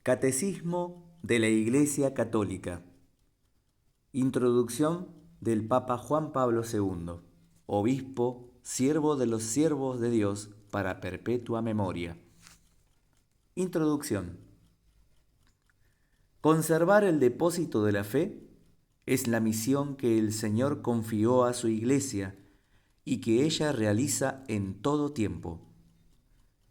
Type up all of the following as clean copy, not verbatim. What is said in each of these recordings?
Catecismo de la Iglesia Católica. Introducción del Papa Juan Pablo II, Obispo, siervo de los siervos de Dios para perpetua memoria. Introducción. Conservar el depósito de la fe es la misión que el Señor confió a su Iglesia y que ella realiza en todo tiempo.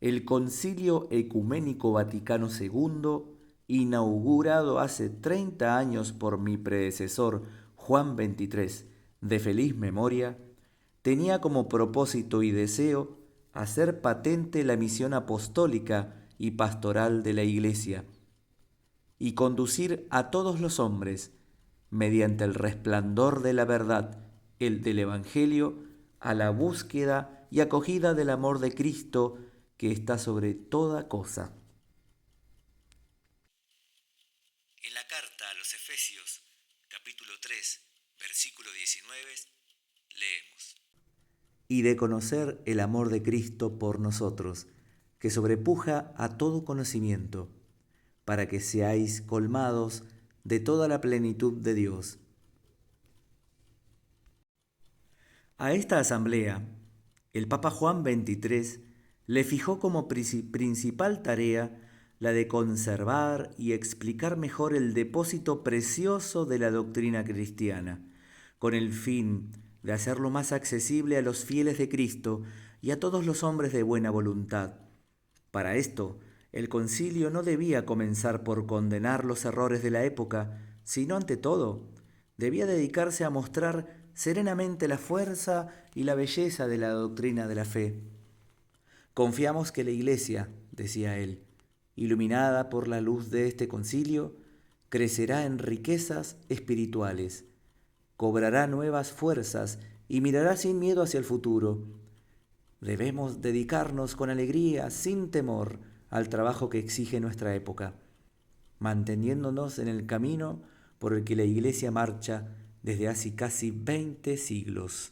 El Concilio Ecuménico Vaticano II, inaugurado hace 30 años por mi predecesor Juan XXIII, de feliz memoria, tenía como propósito y deseo hacer patente la misión apostólica y pastoral de la Iglesia y conducir a todos los hombres, mediante el resplandor de la verdad, el del Evangelio, a la búsqueda y acogida del amor de Cristo que está sobre toda cosa. En la carta a los Efesios, capítulo 3, versículo 19, leemos: Y de conocer el amor de Cristo por nosotros, que sobrepuja a todo conocimiento, para que seáis colmados de toda la plenitud de Dios. A esta asamblea, el Papa Juan XXIII le fijó como principal tarea la de conservar y explicar mejor el depósito precioso de la doctrina cristiana, con el fin de hacerlo más accesible a los fieles de Cristo y a todos los hombres de buena voluntad. Para esto, el concilio no debía comenzar por condenar los errores de la época, sino ante todo, debía dedicarse a mostrar serenamente la fuerza y la belleza de la doctrina de la fe. Confiamos que la Iglesia, decía él, iluminada por la luz de este concilio, crecerá en riquezas espirituales, cobrará nuevas fuerzas y mirará sin miedo hacia el futuro. Debemos dedicarnos con alegría, sin temor, al trabajo que exige nuestra época, manteniéndonos en el camino por el que la Iglesia marcha desde hace casi 20 siglos.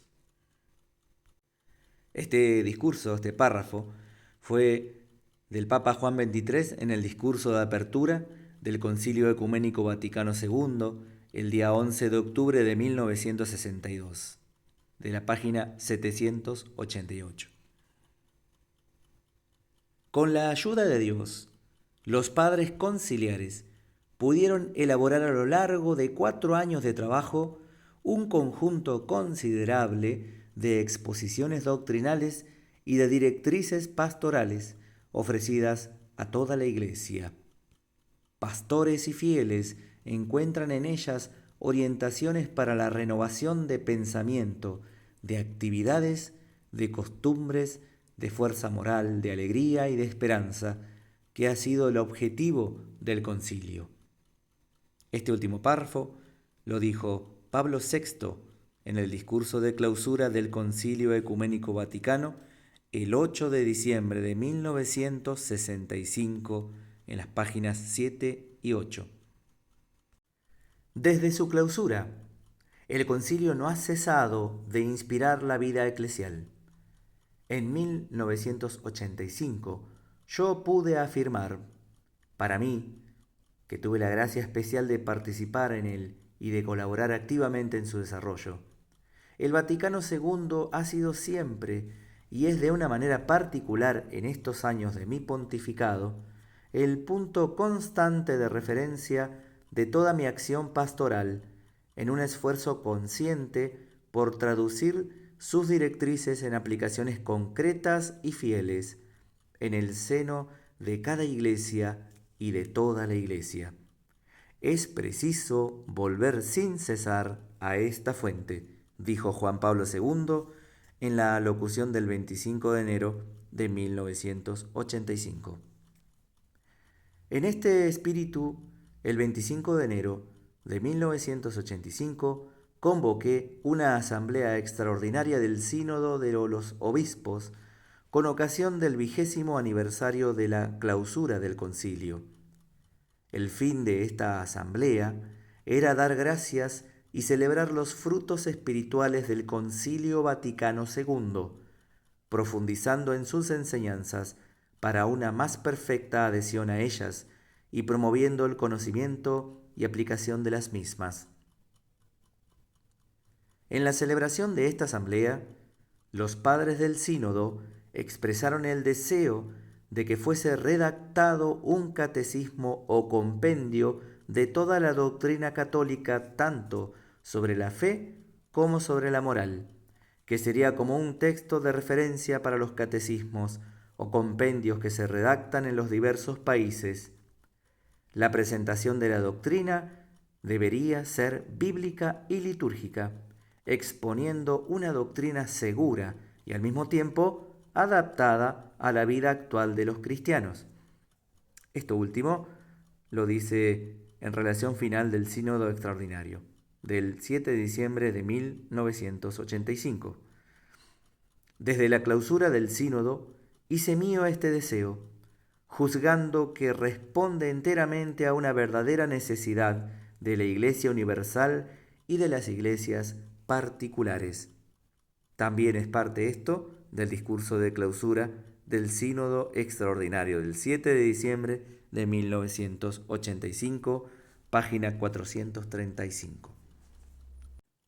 Este discurso, este párrafo, fue del Papa Juan XXIII en el discurso de apertura del Concilio Ecuménico Vaticano II, el día 11 de octubre de 1962, de la página 788. Con la ayuda de Dios, los padres conciliares pudieron elaborar a lo largo de 4 años de trabajo un conjunto considerable de exposiciones doctrinales y de directrices pastorales ofrecidas a toda la Iglesia. Pastores y fieles encuentran en ellas orientaciones para la renovación de pensamiento, de actividades, de costumbres, de fuerza moral, de alegría y de esperanza, que ha sido el objetivo del concilio. Este último párrafo lo dijo Pablo VI en el discurso de clausura del Concilio Ecuménico Vaticano el 8 de diciembre de 1965 en las páginas 7 y 8. Desde su clausura, el concilio no ha cesado de inspirar la vida eclesial. En 1985 yo pude afirmar, para mí, que tuve la gracia especial de participar en él y de colaborar activamente en su desarrollo. El Vaticano II ha sido siempre, y es de una manera particular en estos años de mi pontificado, el punto constante de referencia de toda mi acción pastoral, en un esfuerzo consciente por traducir sus directrices en aplicaciones concretas y fieles en el seno de cada iglesia y de toda la Iglesia. Es preciso volver sin cesar a esta fuente, dijo Juan Pablo II en la locución del 25 de enero de 1985. En este espíritu, el 25 de enero de 1985, convoqué una asamblea extraordinaria del Sínodo de los Obispos con ocasión del 20º aniversario de la clausura del concilio. El fin de esta asamblea era dar gracias y celebrar los frutos espirituales del Concilio Vaticano II, profundizando en sus enseñanzas para una más perfecta adhesión a ellas y promoviendo el conocimiento y aplicación de las mismas. En la celebración de esta asamblea, los padres del sínodo expresaron el deseo de que fuese redactado un catecismo o compendio de toda la doctrina católica, tanto sobre la fe como sobre la moral, que sería como un texto de referencia para los catecismos o compendios que se redactan en los diversos países. La presentación de la doctrina debería ser bíblica y litúrgica, exponiendo una doctrina segura y al mismo tiempo adaptada a la vida actual de los cristianos. Esto último lo dice en relación final del Sínodo Extraordinario, del 7 de diciembre de 1985. Desde la clausura del Sínodo hice mío este deseo, juzgando que responde enteramente a una verdadera necesidad de la Iglesia universal y de las iglesias particulares. También es parte esto del discurso de clausura del Sínodo Extraordinario del 7 de diciembre de 1985, página 435.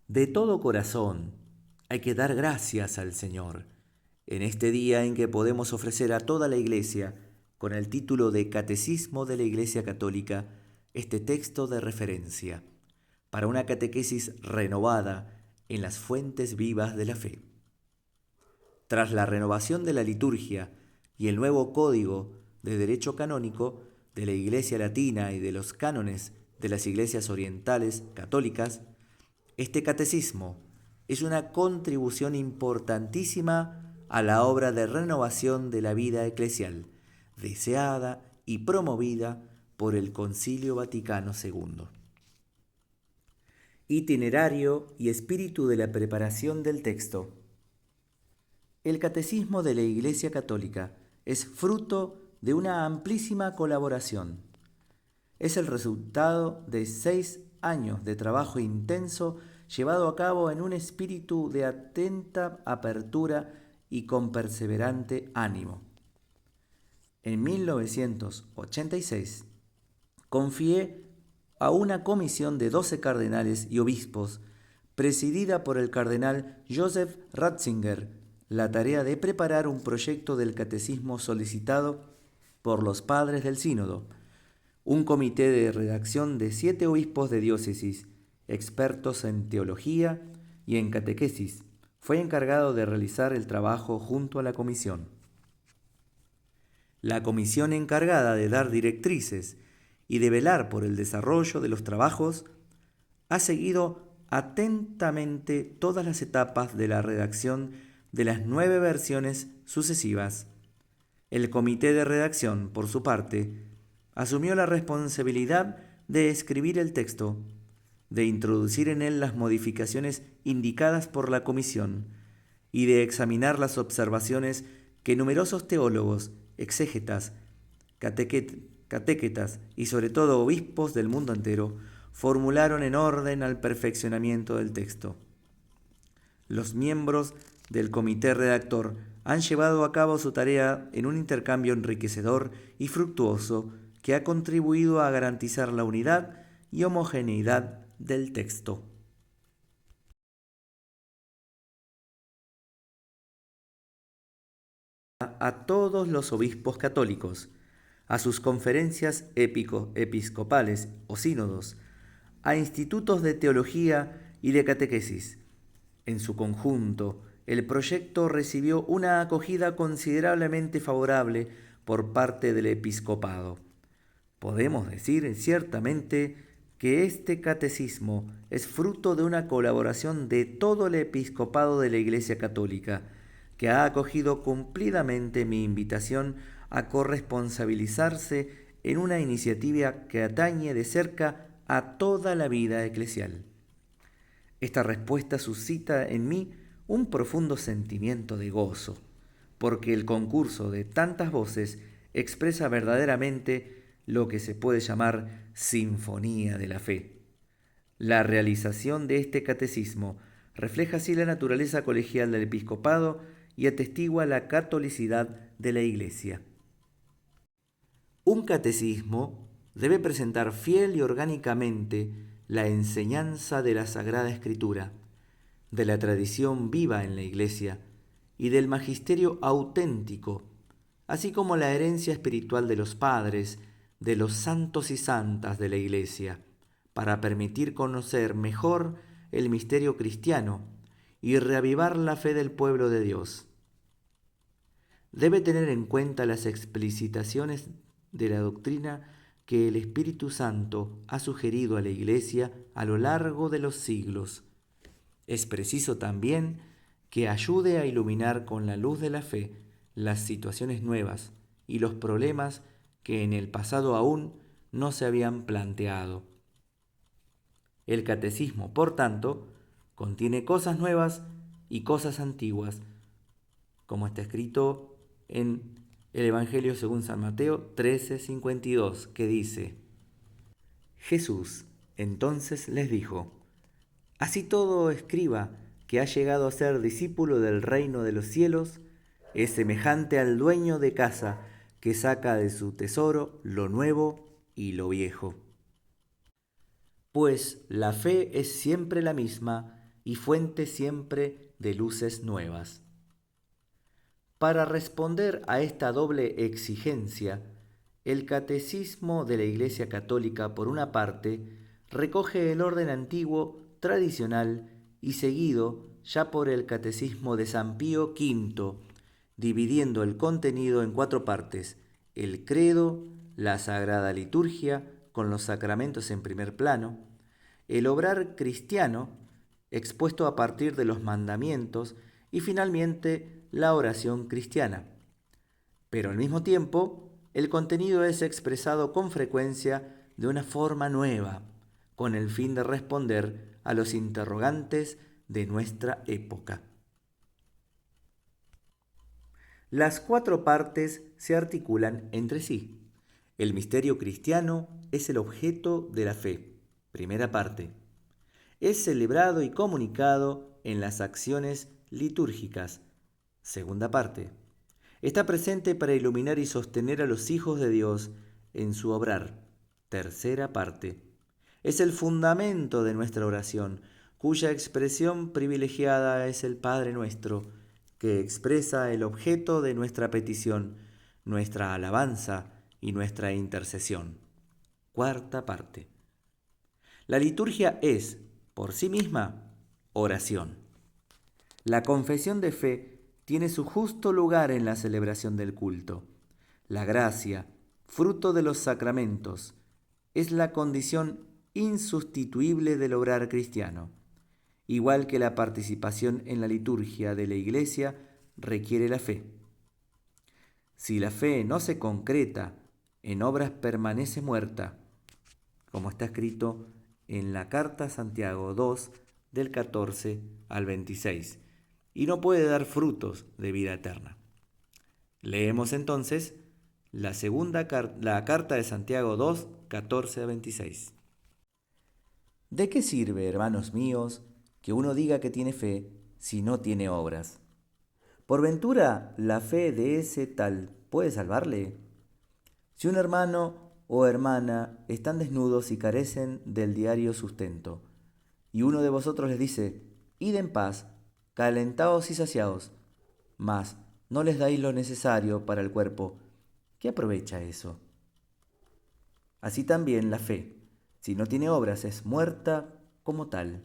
De todo corazón hay que dar gracias al Señor en este día en que podemos ofrecer a toda la Iglesia, con el título de Catecismo de la Iglesia Católica, este texto de referencia para una catequesis renovada en las fuentes vivas de la fe. Tras la renovación de la liturgia y el nuevo código de derecho canónico de la Iglesia Latina y de los cánones de las iglesias orientales católicas, este catecismo es una contribución importantísima a la obra de renovación de la vida eclesial, deseada y promovida por el Concilio Vaticano II. Itinerario y espíritu de la preparación del texto. El Catecismo de la Iglesia Católica es fruto de una amplísima colaboración. Es el resultado de 6 años de trabajo intenso llevado a cabo en un espíritu de atenta apertura y con perseverante ánimo. En 1986 confié a una comisión de 12 cardenales y obispos, presidida por el cardenal Joseph Ratzinger, la tarea de preparar un proyecto del catecismo solicitado por los padres del sínodo. Un comité de redacción de 7 obispos de diócesis, expertos en teología y en catequesis, fue encargado de realizar el trabajo junto a la comisión. La comisión encargada de dar directrices y de velar por el desarrollo de los trabajos ha seguido atentamente todas las etapas de la redacción de las 9 versiones sucesivas. El comité de redacción, por su parte, asumió la responsabilidad de escribir el texto, de introducir en él las modificaciones indicadas por la comisión y de examinar las observaciones que numerosos teólogos, exégetas, catequetas y sobre todo obispos del mundo entero formularon en orden al perfeccionamiento del texto. Los miembros del comité redactor han llevado a cabo su tarea en un intercambio enriquecedor y fructuoso que ha contribuido a garantizar la unidad y homogeneidad del texto. A todos los obispos católicos, a sus conferencias episcopales o sínodos, a institutos de teología y de catequesis. En su conjunto, el proyecto recibió una acogida considerablemente favorable por parte del episcopado. Podemos decir ciertamente que este catecismo es fruto de una colaboración de todo el episcopado de la Iglesia Católica, que ha acogido cumplidamente mi invitación a corresponsabilizarse en una iniciativa que atañe de cerca a toda la vida eclesial. Esta respuesta suscita en mí un profundo sentimiento de gozo, porque el concurso de tantas voces expresa verdaderamente lo que se puede llamar sinfonía de la fe. La realización de este catecismo refleja así la naturaleza colegial del episcopado y atestigua la catolicidad de la Iglesia. Un catecismo debe presentar fiel y orgánicamente la enseñanza de la Sagrada Escritura, de la tradición viva en la Iglesia y del magisterio auténtico, así como la herencia espiritual de los padres, de los santos y santas de la Iglesia, para permitir conocer mejor el misterio cristiano y reavivar la fe del pueblo de Dios. Debe tener en cuenta las explicitaciones de la doctrina que el Espíritu Santo ha sugerido a la Iglesia a lo largo de los siglos. Es preciso también que ayude a iluminar con la luz de la fe las situaciones nuevas y los problemas que en el pasado aún no se habían planteado. El catecismo, por tanto, contiene cosas nuevas y cosas antiguas, como está escrito en el Evangelio según San Mateo 13:52, que dice: Jesús entonces les dijo: Así todo escriba que ha llegado a ser discípulo del reino de los cielos es semejante al dueño de casa que saca de su tesoro lo nuevo y lo viejo. Pues la fe es siempre la misma y fuente siempre de luces nuevas. Para responder a esta doble exigencia, el Catecismo de la Iglesia Católica, por una parte, recoge el orden antiguo, tradicional y seguido ya por el Catecismo de San Pío V, dividiendo el contenido en 4 partes: el credo, la Sagrada Liturgia, con los sacramentos en primer plano, el obrar cristiano, expuesto a partir de los mandamientos, y finalmente la oración cristiana. Pero al mismo tiempo, el contenido es expresado con frecuencia de una forma nueva, con el fin de responder a los interrogantes de nuestra época. Las 4 partes se articulan entre sí. El misterio cristiano es el objeto de la fe. Primera parte. Es celebrado y comunicado en las acciones litúrgicas. Segunda parte. Está presente para iluminar y sostener a los hijos de Dios en su obrar. Tercera parte. Es el fundamento de nuestra oración, cuya expresión privilegiada es el Padre Nuestro, que expresa el objeto de nuestra petición, nuestra alabanza y nuestra intercesión. Cuarta parte. La liturgia es, por sí misma, oración. La confesión de fe tiene su justo lugar en la celebración del culto. La gracia, fruto de los sacramentos, es la condición insustituible del obrar cristiano, igual que la participación en la liturgia de la Iglesia requiere la fe. Si la fe no se concreta en obras, permanece muerta, como está escrito en la carta a Santiago 2, del 14 al 26, y no puede dar frutos de vida eterna. Leemos entonces la carta de Santiago 2, 14 a 26. ¿De qué sirve, hermanos míos, que uno diga que tiene fe si no tiene obras? ¿Por ventura la fe de ese tal puede salvarle? Si un hermano o hermana están desnudos y carecen del diario sustento, y uno de vosotros les dice: id en paz, calentaos y saciaos, mas no les dais lo necesario para el cuerpo, ¿qué aprovecha eso? Así también la fe, si no tiene obras, es muerta como tal.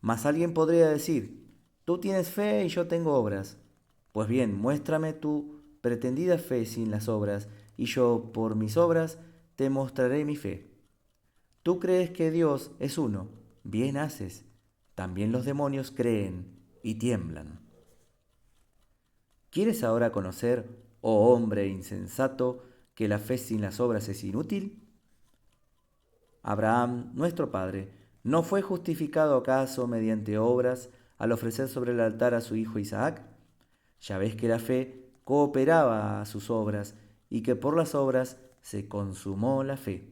Mas alguien podría decir: tú tienes fe y yo tengo obras. Pues bien, muéstrame tu pretendida fe sin las obras, y yo por mis obras te mostraré mi fe. Tú crees que Dios es uno, bien haces. También los demonios creen y tiemblan. ¿Quieres ahora conocer, oh hombre insensato, que la fe sin las obras es inútil? Abraham, nuestro padre, ¿no fue justificado acaso mediante obras al ofrecer sobre el altar a su hijo Isaac? Ya ves que la fe cooperaba a sus obras y que por las obras se consumó la fe.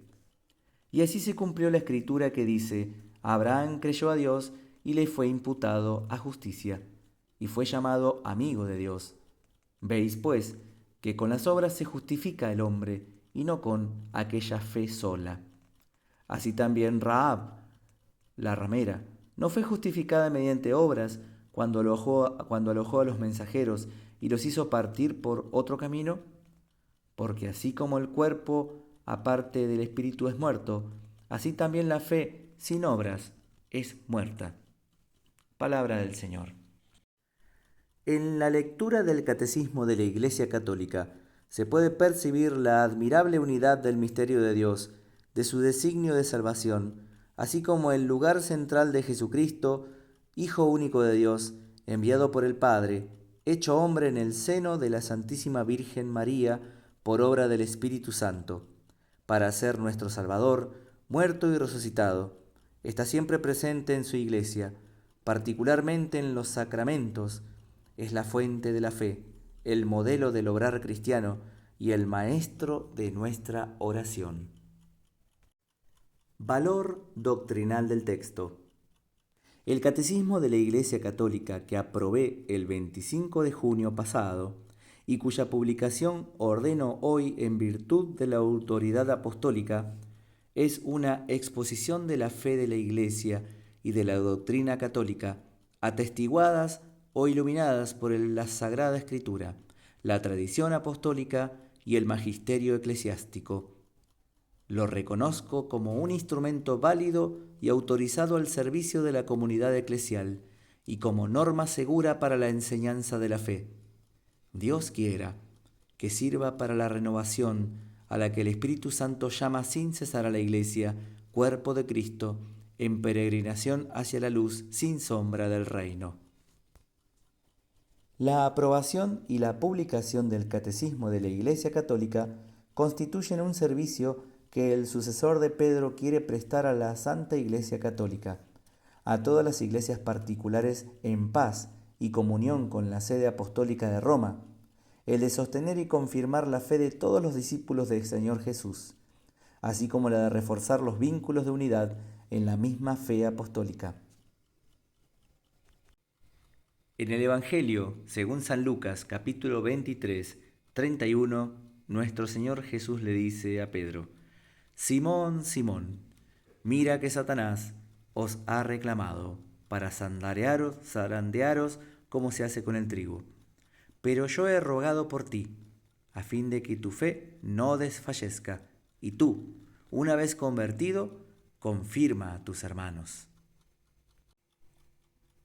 Y así se cumplió la escritura que dice: Abraham creyó a Dios y le fue imputado a justicia, y fue llamado amigo de Dios. Veis, pues, que con las obras se justifica el hombre y no con aquella fe sola. Así también Rahab, la ramera, no fue justificada mediante obras cuando alojó a los mensajeros y los hizo partir por otro camino, porque así como el cuerpo aparte del espíritu es muerto, así también la fe sin obras es muerta. Palabra del Señor. En la lectura del Catecismo de la Iglesia Católica se puede percibir la admirable unidad del misterio de Dios, de su designio de salvación, así como el lugar central de Jesucristo, Hijo único de Dios, enviado por el Padre, hecho hombre en el seno de la Santísima Virgen María por obra del Espíritu Santo, para ser nuestro Salvador, muerto y resucitado. Está siempre presente en su Iglesia, particularmente en los sacramentos. Es la fuente de la fe, el modelo del obrar cristiano y el maestro de nuestra oración. Valor doctrinal del texto. El Catecismo de la Iglesia Católica, que aprobé el 25 de junio pasado y cuya publicación ordeno hoy en virtud de la autoridad apostólica, es una exposición de la fe de la Iglesia y de la doctrina católica, atestiguadas o iluminadas por la Sagrada Escritura, la tradición apostólica y el magisterio eclesiástico. Lo reconozco como un instrumento válido y autorizado al servicio de la comunidad eclesial y como norma segura para la enseñanza de la fe. Dios quiera que sirva para la renovación a la que el Espíritu Santo llama sin cesar a la Iglesia, cuerpo de Cristo, en peregrinación hacia la luz sin sombra del reino. La aprobación y la publicación del Catecismo de la Iglesia Católica constituyen un servicio que el sucesor de Pedro quiere prestar a la Santa Iglesia Católica, a todas las iglesias particulares en paz y comunión con la sede apostólica de Roma, el de sostener y confirmar la fe de todos los discípulos del Señor Jesús, así como la de reforzar los vínculos de unidad en la misma fe apostólica. En el Evangelio, según San Lucas, capítulo 23, 31, nuestro Señor Jesús le dice a Pedro: Simón, Simón, mira que Satanás os ha reclamado para zarandearos como se hace con el trigo. Pero yo he rogado por ti, a fin de que tu fe no desfallezca, y tú, una vez convertido, confirma a tus hermanos.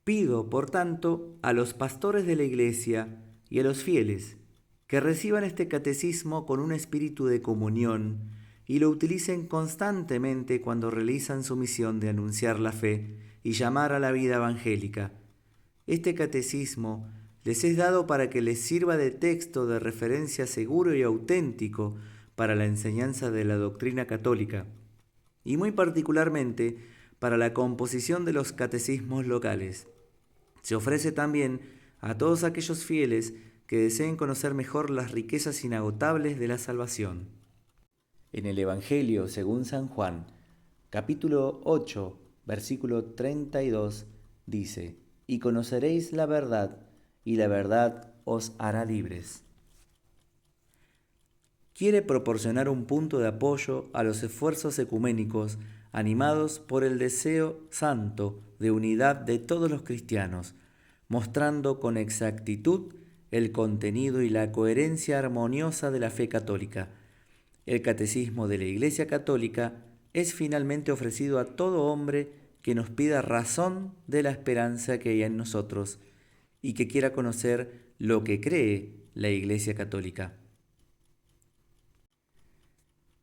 Pido, por tanto, a los pastores de la Iglesia y a los fieles que reciban este catecismo con un espíritu de comunión y lo utilicen constantemente cuando realizan su misión de anunciar la fe y llamar a la vida evangélica. Este catecismo les es dado para que les sirva de texto de referencia seguro y auténtico para la enseñanza de la doctrina católica, y muy particularmente para la composición de los catecismos locales. Se ofrece también a todos aquellos fieles que deseen conocer mejor las riquezas inagotables de la salvación. En el Evangelio según San Juan, capítulo 8, versículo 32, dice: Y conoceréis la verdad, y la verdad os hará libres. Quiere proporcionar un punto de apoyo a los esfuerzos ecuménicos animados por el deseo santo de unidad de todos los cristianos, mostrando con exactitud el contenido y la coherencia armoniosa de la fe católica. El Catecismo de la Iglesia Católica es finalmente ofrecido a todo hombre que nos pida razón de la esperanza que hay en nosotros y que quiera conocer lo que cree la Iglesia Católica.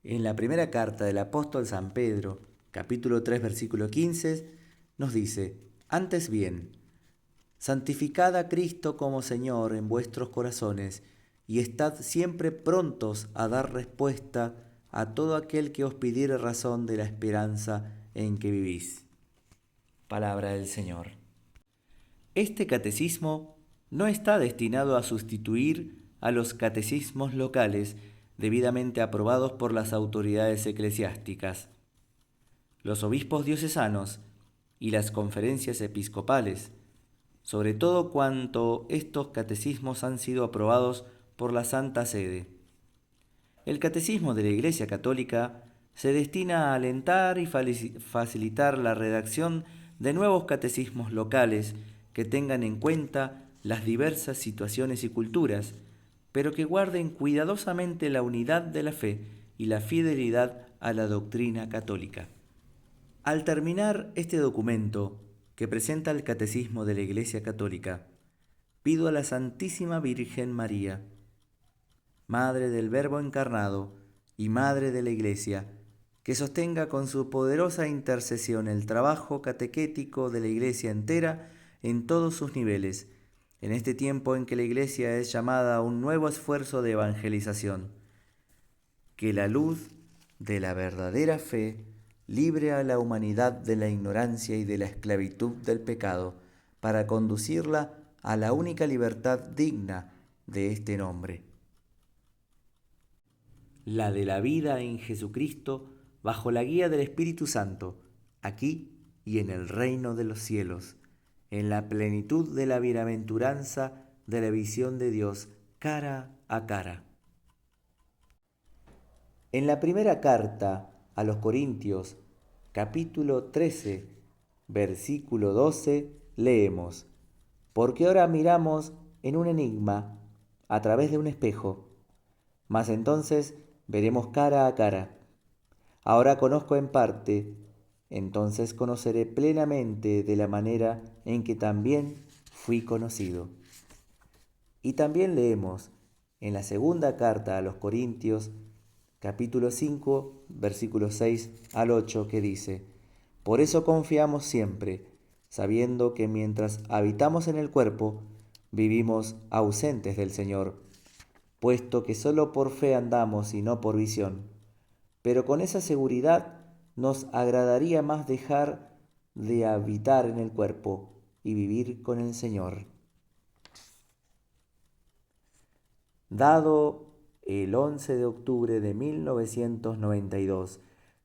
En la primera carta del apóstol San Pedro, capítulo 3, versículo 15, nos dice: Antes bien, santificad a Cristo como Señor en vuestros corazones, y estad siempre prontos a dar respuesta a todo aquel que os pidiere razón de la esperanza en que vivís. Palabra del Señor. Este catecismo no está destinado a sustituir a los catecismos locales debidamente aprobados por las autoridades eclesiásticas. Los obispos diocesanos y las conferencias episcopales, sobre todo cuanto estos catecismos han sido aprobados por la Santa Sede. El Catecismo de la Iglesia Católica se destina a alentar y facilitar la redacción de nuevos catecismos locales que tengan en cuenta las diversas situaciones y culturas, pero que guarden cuidadosamente la unidad de la fe y la fidelidad a la doctrina católica. Al terminar este documento que presenta el Catecismo de la Iglesia Católica, pido a la Santísima Virgen María, Madre del Verbo encarnado y Madre de la Iglesia, que sostenga con su poderosa intercesión el trabajo catequético de la Iglesia entera en todos sus niveles, en este tiempo en que la Iglesia es llamada a un nuevo esfuerzo de evangelización. Que la luz de la verdadera fe libre a la humanidad de la ignorancia y de la esclavitud del pecado, para conducirla a la única libertad digna de este nombre, la de la vida en Jesucristo bajo la guía del Espíritu Santo, aquí y en el reino de los cielos, en la plenitud de la bienaventuranza de la visión de Dios cara a cara. En la primera carta a los Corintios, capítulo 13, versículo 12, leemos: Porque ahora miramos en un enigma, a través de un espejo, mas entonces veremos cara a cara. Ahora conozco en parte, entonces conoceré plenamente de la manera en que también fui conocido. Y también leemos en la segunda carta a los Corintios, capítulo 5, versículos 6 al 8, que dice: Por eso confiamos siempre, sabiendo que mientras habitamos en el cuerpo, vivimos ausentes del Señor, puesto que solo por fe andamos y no por visión. Pero con esa seguridad nos agradaría más dejar de habitar en el cuerpo y vivir con el Señor. Dado el 11 de octubre de 1992,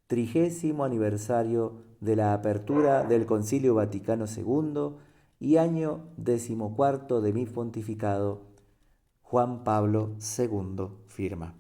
30º aniversario de la apertura del Concilio Vaticano II y año 14º de mi pontificado, Juan Pablo II firma.